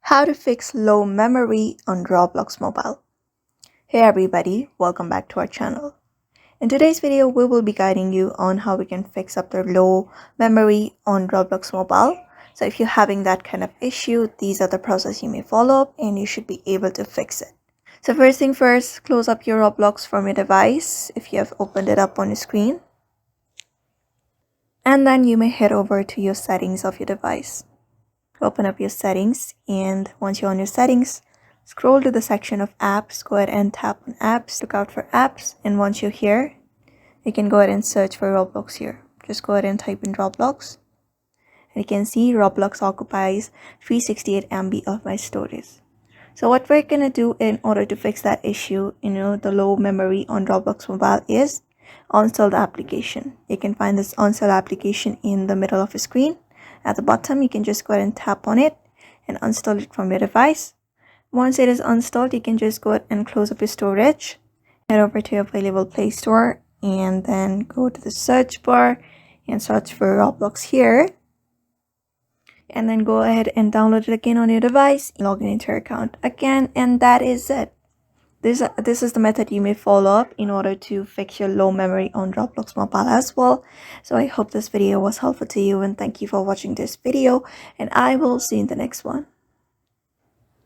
How to fix low memory on Roblox mobile. Hey everybody, welcome back to our channel. In today's video, we will be guiding you on how we can fix up the low memory on Roblox mobile. So if you're having that kind of issue, these are the process you may follow and you should be able to fix it. So first thing first, close up your Roblox from your device if you have opened it up on your screen. And then you may head over to your settings of your device. Open up your settings, and once you're on your settings, scroll to the section of apps. Go ahead and tap on apps, look out for apps, and once you're here, you can go ahead and search for Roblox here. Just go ahead and type in Roblox, and you can see Roblox occupies 368 MB of my storage. So what we're gonna do in order to fix that issue, the low memory on Roblox mobile, is uninstall the application. You can find this uninstall application in the middle of your screen. At the bottom, you can just go ahead and tap on it and uninstall it from your device. Once it is installed, you can just go ahead and close up your storage, head over to your available Play Store, and then go to the search bar and search for Roblox here. And then go ahead and download it again on your device, log into your account again, and that is it. This is the method you may follow up in order to fix your low memory on Roblox mobile as well. So I hope this video was helpful to you, and thank you for watching this video, and I will see you in the next one.